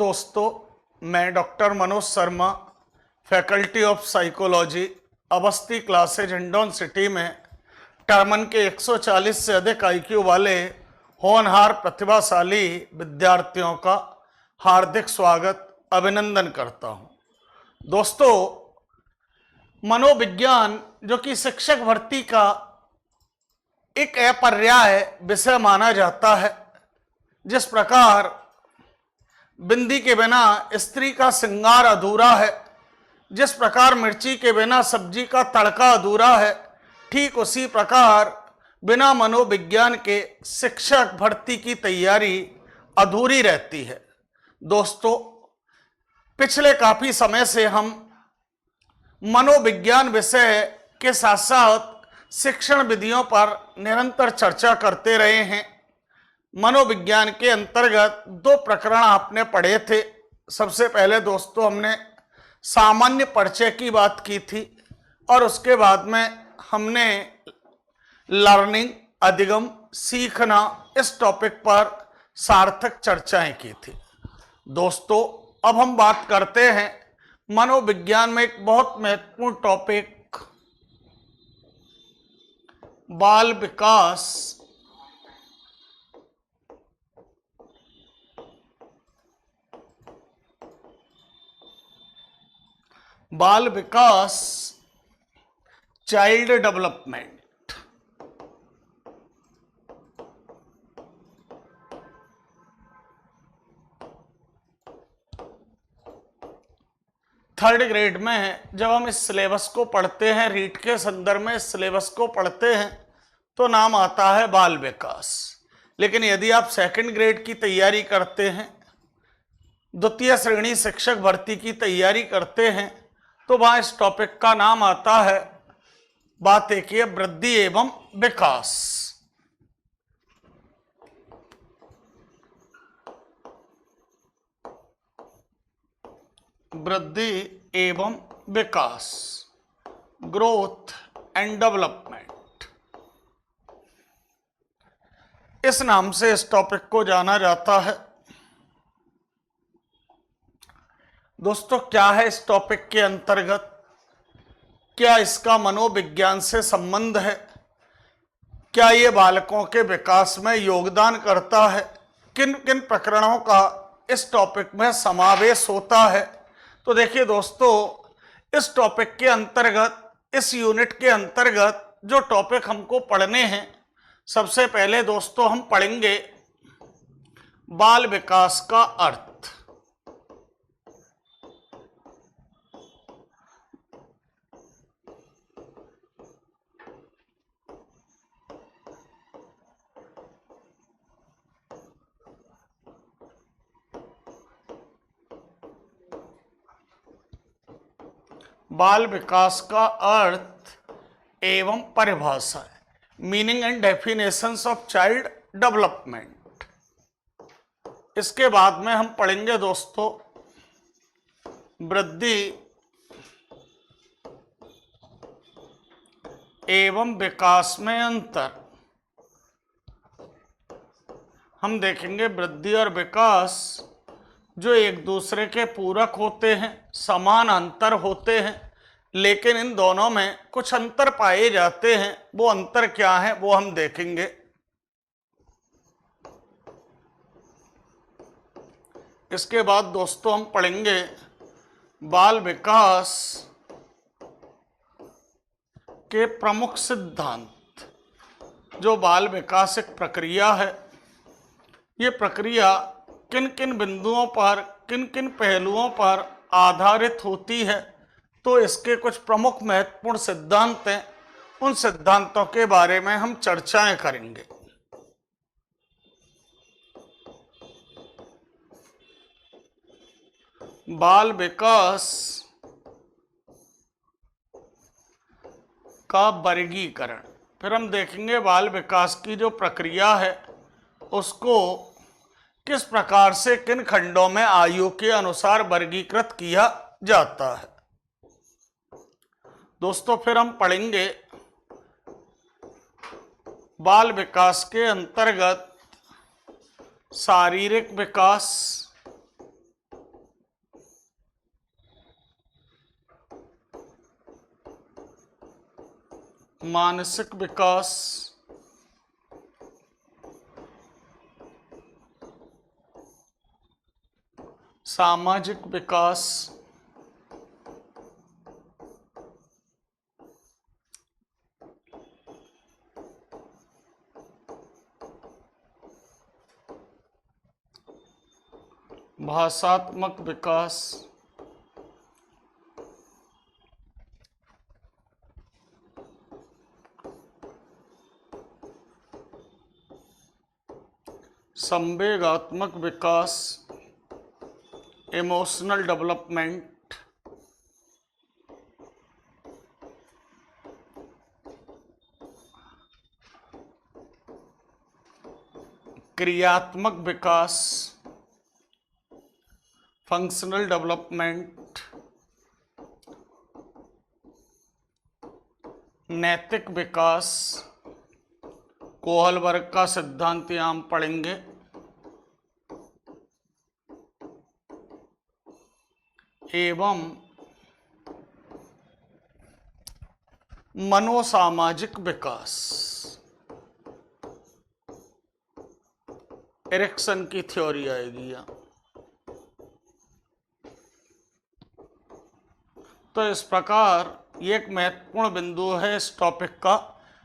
दोस्तों, मैं doctor Manoj Sharma, faculty of psychology, Awasthi classes Hindaun city में टर्मन के 140 से अधिक आईक्यू वाले होनहार प्रतिभाशाली विद्यार्थियों का हार्दिक स्वागत अभिनंदन करता हूं। दोस्तों, मनोविज्ञान जो कि शिक्षक भर्ती का एक अपर्याय विषय माना जाता है, जिस प्रकार बिंदी के बिना स्त्री का श्रृंगार अधूरा है, जिस प्रकार मिर्ची के बिना सब्जी का तड़का अधूरा है, ठीक उसी प्रकार बिना मनोविज्ञान के शिक्षक भर्ती की तैयारी अधूरी रहती है। दोस्तों, पिछले काफी समय से हम मनोविज्ञान विषय के साथ साथ शिक्षण विधियों पर निरंतर चर्चा करते रहे हैं। मनोविज्ञान के अंतर्गत 2 प्रकरण आपने पढ़े थे। सबसे पहले दोस्तों हमने सामान्य परिचय की बात की थी और उसके बाद में हमने लर्निंग, अधिगम, सीखना इस टॉपिक पर सार्थक चर्चाएं की थी। दोस्तों, अब हम बात करते हैं मनोविज्ञान में एक बहुत महत्वपूर्ण टॉपिक बाल विकास चाइल्ड डेवलपमेंट। थर्ड ग्रेड में जब हम इस सिलेबस को पढ़ते हैं, रीट के संदर्भ में इस सिलेबस को पढ़ते हैं, तो नाम आता है बाल विकास। लेकिन यदि आप सेकंड ग्रेड की तैयारी करते हैं, द्वितीय श्रेणी शिक्षक भर्ती की तैयारी करते हैं, तो वहां इस टॉपिक का नाम आता है, बात एक है, वृद्धि एवं विकास। वृद्धि एवं विकास, ग्रोथ एंड डेवलपमेंट, इस नाम से इस टॉपिक को जाना जाता है। दोस्तों, क्या है इस टॉपिक के अंतर्गत, क्या इसका मनोविज्ञान से संबंध है, क्या ये बालकों के विकास में योगदान करता है, किन किन प्रकरणों का इस टॉपिक में समावेश होता है। तो देखिए दोस्तों, इस टॉपिक के अंतर्गत, इस यूनिट के अंतर्गत जो टॉपिक हमको पढ़ने हैं, सबसे पहले दोस्तों हम पढ़ेंगे बाल विकास का अर्थ। बाल विकास का अर्थ एवं परिभाषा है, meaning and definitions of child development. इसके बाद में हम पढ़ेंगे दोस्तों वृद्धि एवं विकास में अंतर। हम देखेंगे वृद्धि और विकास जो एक दूसरे के पूरक होते हैं, समान अंतर होते हैं, लेकिन इन दोनों में कुछ अंतर पाए जाते हैं। वो अंतर क्या है वो हम देखेंगे। इसके बाद दोस्तों हम पढ़ेंगे बाल विकास के प्रमुख सिद्धांत। जो बाल विकास एक प्रक्रिया है, ये प्रक्रिया किन किन बिंदुओं पर, किन किन पहलुओं पर आधारित होती है, तो इसके कुछ प्रमुख महत्वपूर्ण सिद्धांत हैं। उन सिद्धांतों के बारे में हम चर्चाएं करेंगे। बाल विकास का वर्गीकरण, फिर हम देखेंगे बाल विकास की जो प्रक्रिया है उसको किस प्रकार से किन खंडों में आयु के अनुसार वर्गीकृत किया जाता है। दोस्तों, फिर हम पढ़ेंगे बाल विकास के अंतर्गत शारीरिक विकास, मानसिक विकास, सामाजिक विकास, भाषात्मक विकास, संवेगात्मक विकास, इमोशनल डेवलपमेंट, क्रियात्मक विकास, फंक्शनल डेवलपमेंट, नैतिक विकास, कोहलबर्ग का सिद्धांत यहाँ हम पढ़ेंगे, एवं मनोसामाजिक विकास, एरिक्सन की थ्योरी आएगी यहाँ। तो इस प्रकार ये एक महत्वपूर्ण बिंदु है इस टॉपिक का,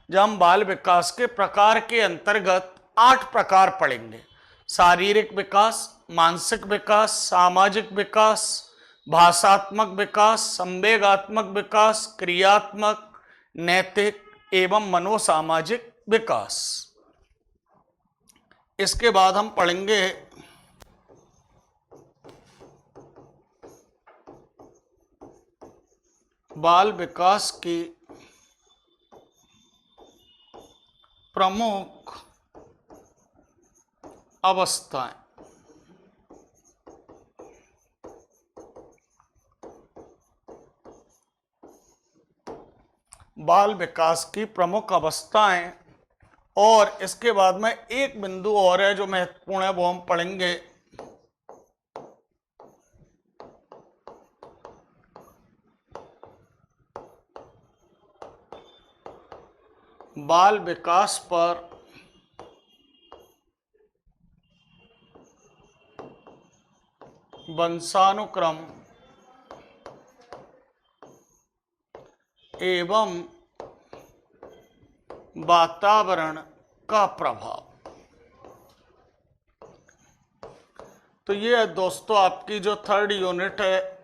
जब हम बाल विकास के प्रकार के अंतर्गत 8 प्रकार पढ़ेंगे। शारीरिक विकास, मानसिक विकास, सामाजिक विकास, भाषात्मक विकास, संवेगात्मक विकास, क्रियात्मक, नैतिक एवं मनोसामाजिक विकास। इसके बाद हम पढ़ेंगे बाल विकास की प्रमुख अवस्थाएं। बाल विकास की प्रमुख अवस्थाएं, और इसके बाद में एक बिंदु और है जो महत्वपूर्ण है, वो हम पढ़ेंगे बाल विकास पर वंशानुक्रम एवं वातावरण का प्रभाव। तो ये है दोस्तों आपकी जो 3rd यूनिट है,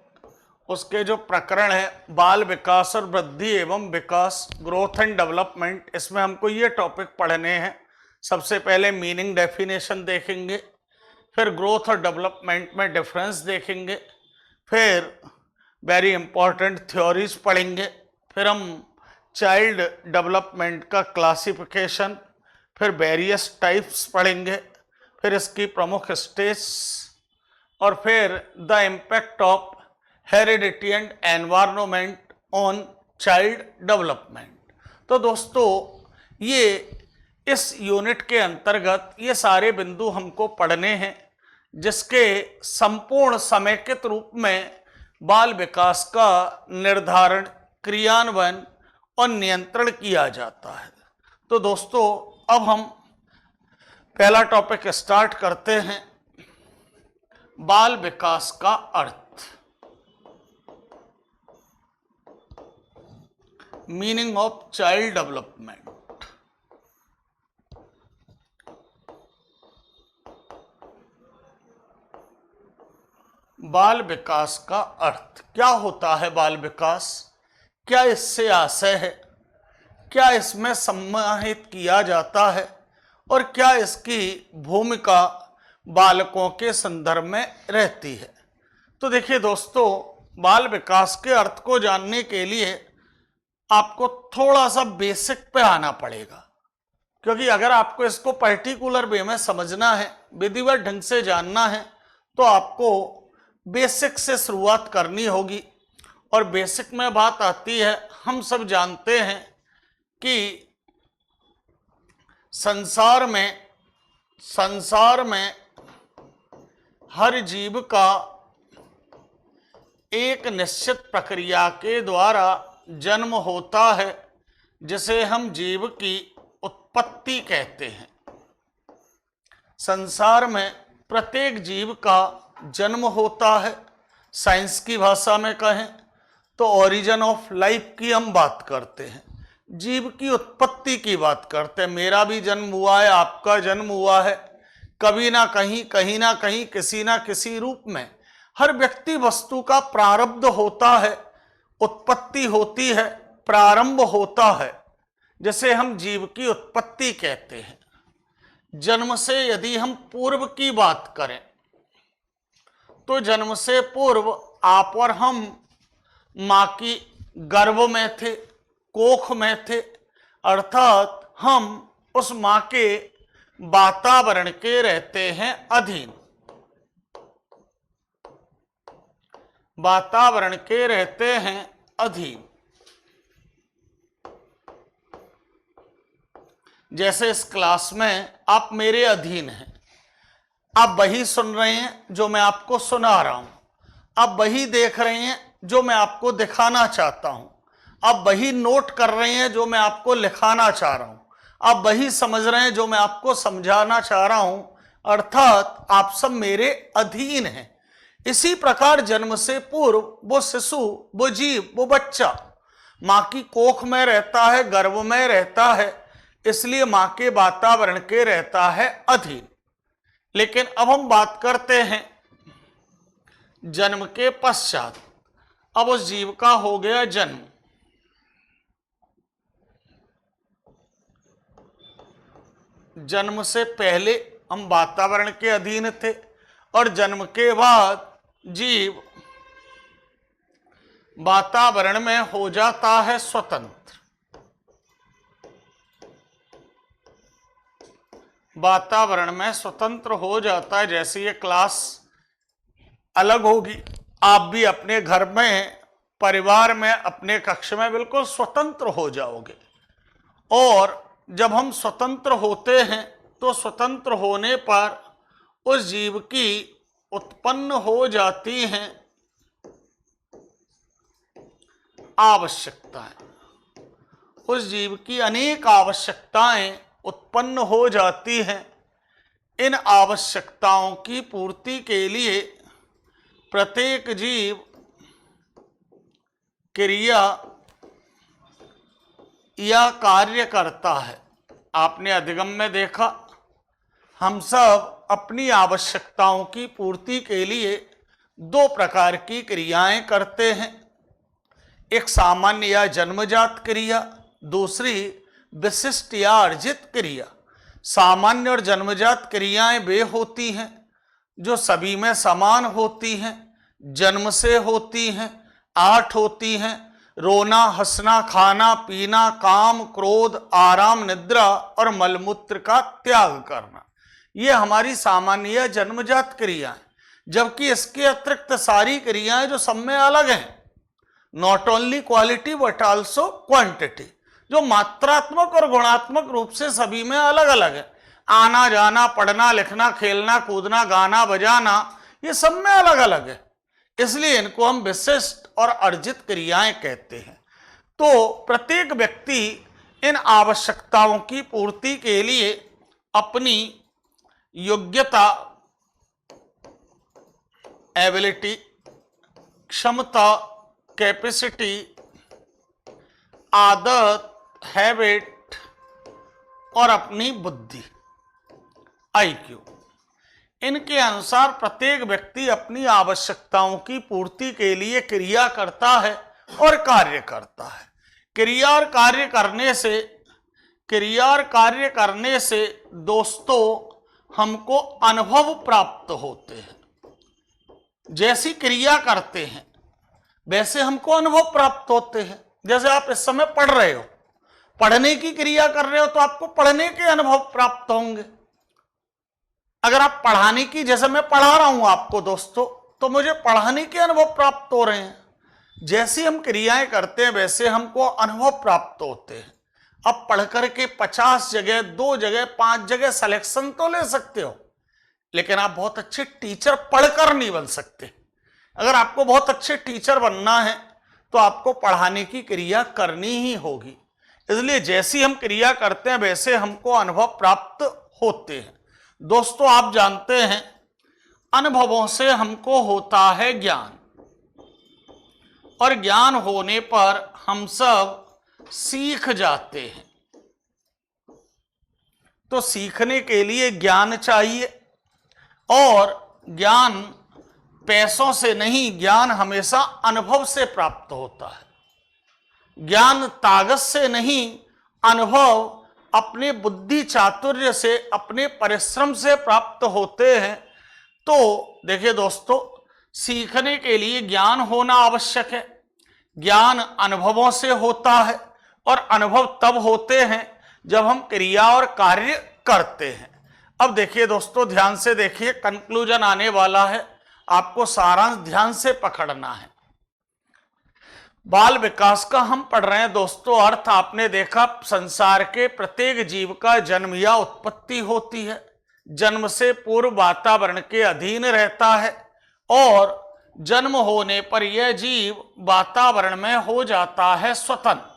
उसके जो प्रकरण है बाल विकास और वृद्धि एवं विकास, ग्रोथ एंड डेवलपमेंट। इसमें हमको ये टॉपिक पढ़ने हैं। सबसे पहले मीनिंग डेफिनेशन देखेंगे, फिर ग्रोथ और डेवलपमेंट में डिफरेंस देखेंगे, फिर वेरी इंपॉर्टेंट थ्योरीज पढ़ेंगे, फिर हम चाइल्ड डेवलपमेंट का क्लासिफिकेशन, फिर वेरियस टाइप्स पढ़ेंगे, फिर इसकी प्रमुख स्टेज, और फिर the impact of heredity and environment on child development. तो दोस्तों ये इस यूनिट के अंतर्गत ये सारे बिंदु हमको पढ़ने हैं, जिसके संपूर्ण समेकित रूप में बाल विकास का निर्धारण, क्रियान्वयन और नियंत्रण किया जाता है। तो दोस्तों अब हम पहला टॉपिक स्टार्ट करते हैं, बाल विकास का अर्थ, मीनिंग ऑफ चाइल्ड डेवलपमेंट। बाल विकास का अर्थ क्या होता है? बाल विकास क्या इससे आशय है? क्या इसमें सम्मानित किया जाता है? और क्या इसकी भूमिका बालकों के संदर्भ में रहती है? तो देखिए दोस्तों, बाल विकास के अर्थ को जानने के लिए आपको थोड़ा सा बेसिक पे आना पड़ेगा, क्योंकि अगर आपको इसको पर्टिकुलर वे में समझना है, विधिवत ढंग से जानना है, तो आपको बेसिक से शुरुआत करनी होगी। और बेसिक में बात आती है, हम सब जानते हैं कि संसार में हर जीव का एक निश्चित प्रक्रिया के द्वारा जन्म होता है, जिसे हम जीव की उत्पत्ति कहते हैं। संसार में प्रत्येक जीव का जन्म होता है। साइंस की भाषा में कहें तो ओरिजिन ऑफ लाइफ की हम बात करते हैं, जीव की उत्पत्ति की बात करते हैं। मेरा भी जन्म हुआ है, आपका जन्म हुआ है, कभी ना कहीं ना कहीं, किसी ना किसी रूप में हर व्यक्ति वस्तु का प्रारब्ध होता है, उत्पत्ति होती है, प्रारंभ होता है, जिसे हम जीव की उत्पत्ति कहते हैं। जन्म से यदि हम पूर्व की बात करें तो जन्म से पूर्व आप और हम मां की गर्भ में थे, कोख में थे, अर्थात हम उस मां के वातावरण के रहते हैं अधीन, वातावरण के रहते हैं अधीन। जैसे इस क्लास में आप मेरे अधीन हैं, आप वही सुन रहे हैं जो मैं आपको सुना रहा हूं, आप वही देख रहे हैं जो मैं आपको दिखाना चाहता हूं, आप वही नोट कर रहे हैं जो मैं आपको लिखाना चाह रहा हूं, आप वही समझ रहे हैं जो मैं आपको समझाना चाह रहा हूं, अर्थात आप सब मेरे अधीन हैं। इसी प्रकार जन्म से पूर्व वो शिशु, वो जीव, वो बच्चा मां की कोख में रहता है, गर्भ में रहता है, इसलिए मां के वातावरण के रहता है अधीन। लेकिन अब हम बात करते हैं जन्म के पश्चात। अब उस जीव का हो गया जन्म, जन्म से पहले हम वातावरण के अधीन थे और जन्म के बाद जीव वातावरण में हो जाता है स्वतंत्र, वातावरण में स्वतंत्र हो जाता है। जैसे ये क्लास अलग होगी, आप भी अपने घर में, परिवार में, अपने कक्ष में बिल्कुल स्वतंत्र हो जाओगे। और जब हम स्वतंत्र होते हैं तो स्वतंत्र होने पर उस जीव की उत्पन्न हो जाती हैं आवश्यकताएं, उस जीव की अनेक आवश्यकताएं उत्पन्न हो जाती हैं। इन आवश्यकताओं की पूर्ति के लिए प्रत्येक जीव क्रिया या कार्य करता है। आपने अधिगम में देखा, हम सब अपनी आवश्यकताओं की पूर्ति के लिए दो प्रकार की क्रियाएं करते हैं, एक सामान्य या जन्मजात क्रिया, दूसरी विशिष्ट या अर्जित क्रिया। सामान्य और जन्मजात क्रियाएं वे होती हैं जो सभी में समान होती हैं, जन्म से होती हैं, 8 होती हैं: रोना, हंसना, खाना, पीना, काम, क्रोध, आराम, निद्रा और मलमूत्र का त्याग करना। ये हमारी सामान्य या जन्मजात क्रियाएं। जबकि इसके अतिरिक्त सारी क्रियाएं जो सब में अलग हैं, not only quality but also quantity, जो मात्रात्मक और गुणात्मक रूप से सभी में अलग अलग है। आना जाना, पढ़ना लिखना, खेलना कूदना, गाना बजाना, ये सब में अलग अलग है, इसलिए इनको हम विशिष्ट और अर्जित क्रियाएं कहते हैं। तो प्रत्येक व्यक्ति इन आवश्यकताओं की पूर्ति के लिए अपनी योग्यता, एबिलिटी, क्षमता, कैपेसिटी, आदत, हैबिट और अपनी बुद्धि, आईक्यू, इनके अनुसार प्रत्येक व्यक्ति अपनी आवश्यकताओं की पूर्ति के लिए क्रिया करता है और कार्य करता है। क्रिया और कार्य करने से दोस्तों हमको अनुभव प्राप्त होते हैं। जैसी क्रिया करते हैं वैसे हमको अनुभव प्राप्त होते हैं। जैसे आप इस समय पढ़ रहे हो, पढ़ने की क्रिया कर रहे हो तो आपको पढ़ने के अनुभव प्राप्त होंगे। अगर आप पढ़ाने की, जैसे मैं पढ़ा रहा हूं आपको दोस्तों, तो मुझे पढ़ाने के अनुभव प्राप्त हो रहे हैं। जैसी हम क्रियाएं करते हैं वैसे हमको अनुभव प्राप्त होते हैं। अब पढ़ करके 50 जगह, 2 जगह, 5 जगह सिलेक्शन तो ले सकते हो, लेकिन आप बहुत अच्छे टीचर पढ़कर नहीं बन सकते। अगर आपको बहुत अच्छे टीचर बनना है तो आपको पढ़ाने की क्रिया करनी ही होगी। इसलिए जैसी हम क्रिया करते हैं वैसे हमको अनुभव प्राप्त होते हैं। दोस्तों, आप जानते हैं अनुभवों से हमको होता है ज्ञान, और ज्ञान होने पर हम सब सीख जाते हैं। तो सीखने के लिए ज्ञान चाहिए, और ज्ञान पैसों से नहीं, ज्ञान हमेशा अनुभव से प्राप्त होता है। ज्ञान ताकत से नहीं, अनुभव अपने बुद्धि चातुर्य से, अपने परिश्रम से प्राप्त होते हैं। तो देखिए दोस्तों, सीखने के लिए ज्ञान होना आवश्यक है। ज्ञान अनुभवों से होता है, और अनुभव तब होते हैं जब हम क्रिया और कार्य करते हैं। अब देखिए दोस्तों, ध्यान से देखिए, कंक्लूजन आने वाला है, आपको सारांश ध्यान से पकड़ना है। बाल विकास का हम पढ़ रहे हैं दोस्तों। अर्थ आपने देखा, संसार के प्रत्येक जीव का जन्म या उत्पत्ति होती है। जन्म से पूर्व वातावरण के अधीन रहता है, और जन्म होने पर यह जीव वातावरण में हो जाता है स्वतंत्र,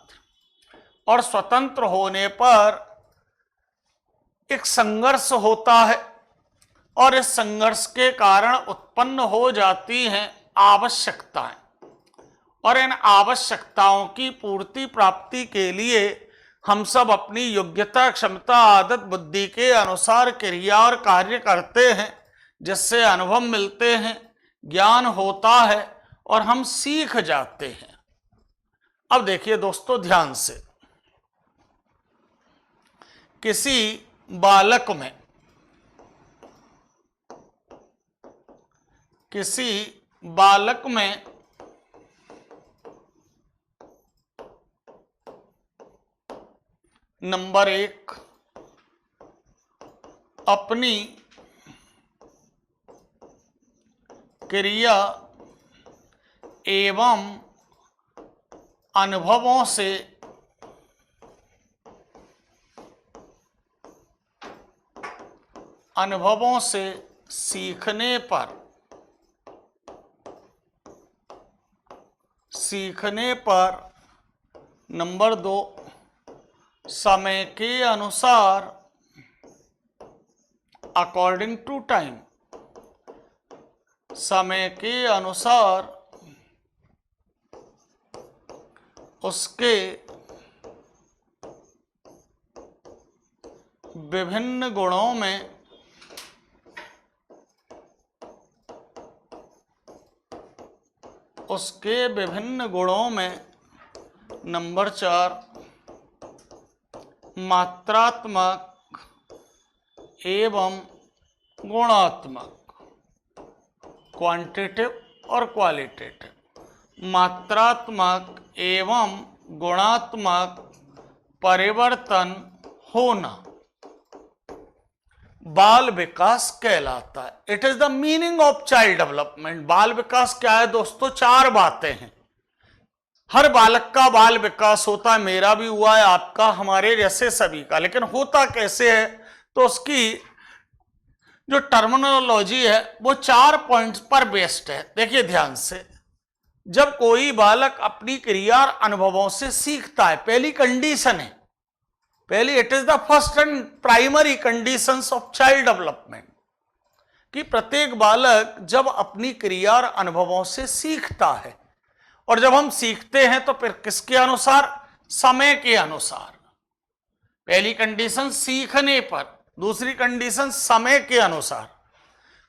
और स्वतंत्र होने पर एक संघर्ष होता है, और इस संघर्ष के कारण उत्पन्न हो जाती हैं आवश्यकताएं, और इन आवश्यकताओं की पूर्ति प्राप्ति के लिए हम सब अपनी योग्यता, क्षमता, आदत, बुद्धि के अनुसार क्रिया और कार्य करते हैं, जिससे अनुभव मिलते हैं, ज्ञान होता है, और हम सीख जाते हैं। अब देखिए दोस्तों, ध्यान से, किसी बालक में नंबर 1 अपनी क्रिया एवं अनुभवों से सीखने पर नंबर 2 समय के अनुसार, अकॉर्डिंग टू टाइम, समय के अनुसार उसके विभिन्न गुणों में नंबर 4 मात्रात्मक एवं गुणात्मक, क्वांटिटिव और क्वालिटेटिव, मात्रात्मक एवं गुणात्मक परिवर्तन होना बाल विकास कहलाता है। It is the meaning of child development. बाल विकास क्या है दोस्तों? 4 बातें हैं। हर बालक का बाल विकास होता है, मेरा भी हुआ है, आपका, हमारे जैसे सभी का। लेकिन होता कैसे है? तो उसकी जो टर्मिनोलॉजी है वो 4 पॉइंट्स पर बेस्ड है। देखिए ध्यान से, जब कोई बालक अपनी क्रिया और अनुभवों से सीखता है, पहली कंडीशन है, it is the first and primary conditions of child development, कि प्रत्येक बालक जब अपनी क्रिया और अनुभवों से सीखता है, और जब हम सीखते हैं तो फिर किसके अनुसार? समय के अनुसार। पहली कंडीशन सीखने पर, दूसरी कंडीशन समय के अनुसार।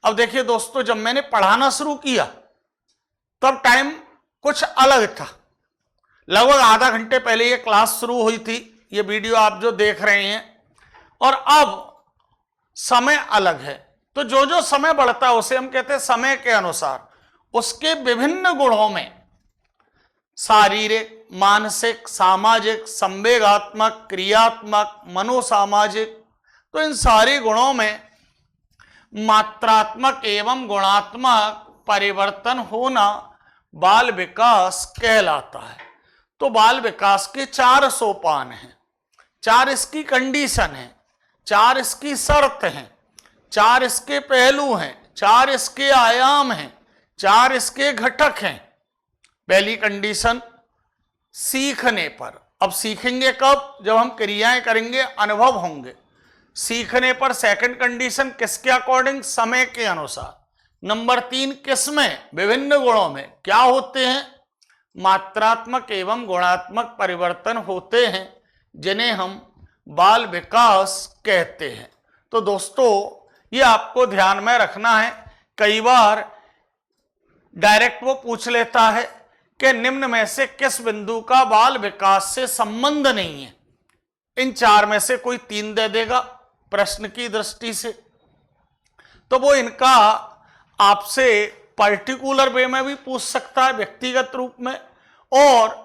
अब देखिए दोस्तों, जब मैंने पढ़ाना शुरू किया तब टाइम कुछ अलग था। लगभग आधा घंटे पहले ये क्लास शुरू हुई थी, ये वीडियो आप जो देख रहे हैं, और अब समय अलग है। तो जो जो समय बढ़ता है उसे हम कहते हैं समय के अनुसार। उसके विभिन्न गुणों में शारीरिक, मानसिक, सामाजिक, संवेगात्मक, क्रियात्मक, मनोसामाजिक, तो इन सारे गुणों में मात्रात्मक एवं गुणात्मक परिवर्तन होना बाल विकास कहलाता है। तो बाल विकास के 4 सोपान हैं, 4 इसकी कंडीशन है, 4 इसकी शर्त हैं, 4 इसके पहलू हैं, 4 इसके आयाम हैं, 4 इसके घटक हैं। पहली कंडीशन, सीखने पर, अब सीखेंगे कब? जब हम क्रियाएं करेंगे, अनुभव होंगे। सीखने पर सेकंड कंडीशन किसके अकॉर्डिंग? समय के अनुसार। नंबर 3, किसमें? विभिन्न गुणों में। क्या होते हैं? मात्रात्मक एवं गुणात्मक परिवर्तन होते हैं, जिन्हें हम बाल विकास कहते हैं। तो दोस्तों ये आपको ध्यान में रखना है। कई बार डायरेक्ट वो पूछ लेता है कि निम्न में से किस बिंदु का बाल विकास से संबंध नहीं है? इन 4 में से कोई 3 दे देगा प्रश्न की दृष्टि से, तो वो इनका आपसे पर्टिकुलर वे में भी पूछ सकता है, व्यक्तिगत रूप में, और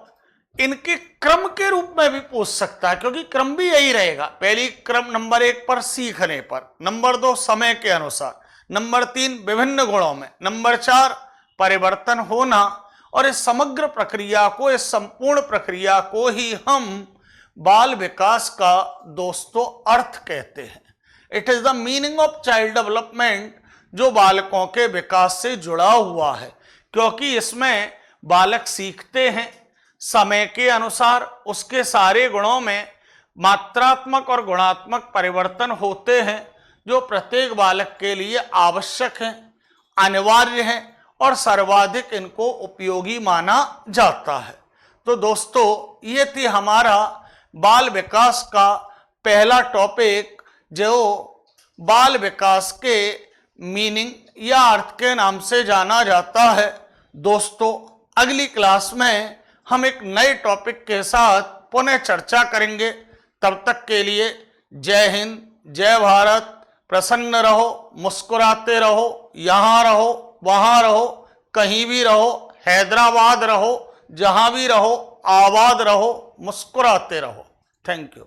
इनके क्रम के रूप में भी पूछ सकता है, क्योंकि क्रम भी यही रहेगा। पहली क्रम नंबर 1 पर सीखने पर, नंबर 2 समय के अनुसार, नंबर 3 विभिन्न गुणों में, नंबर 4 परिवर्तन होना। और इस समग्र प्रक्रिया को, इस संपूर्ण प्रक्रिया को ही हम बाल विकास का दोस्तों अर्थ कहते हैं। It is the meaning of child development, जो बालकों के विकास से जुड़ा हुआ है, क्योंकि इसमें बालक सीखते हैं समय के अनुसार, उसके सारे गुणों में मात्रात्मक और गुणात्मक परिवर्तन होते हैं, जो प्रत्येक बालक के लिए आवश्यक हैं, अनिवार्य हैं और सर्वाधिक इनको उपयोगी माना जाता है। तो दोस्तों ये थी हमारा बाल विकास का पहला टॉपिक, जो बाल विकास के मीनिंग या अर्थ के नाम से जाना जाता है। दोस्तों अगली क्लास में हम एक नए टॉपिक के साथ पुनः चर्चा करेंगे। तब तक के लिए जय हिंद, जय भारत। प्रसन्न रहो, मुस्कुराते रहो, यहाँ रहो, वहाँ रहो, कहीं भी रहो, हैदराबाद रहो, जहाँ भी रहो, आबाद रहो, मुस्कुराते रहो। Thank you.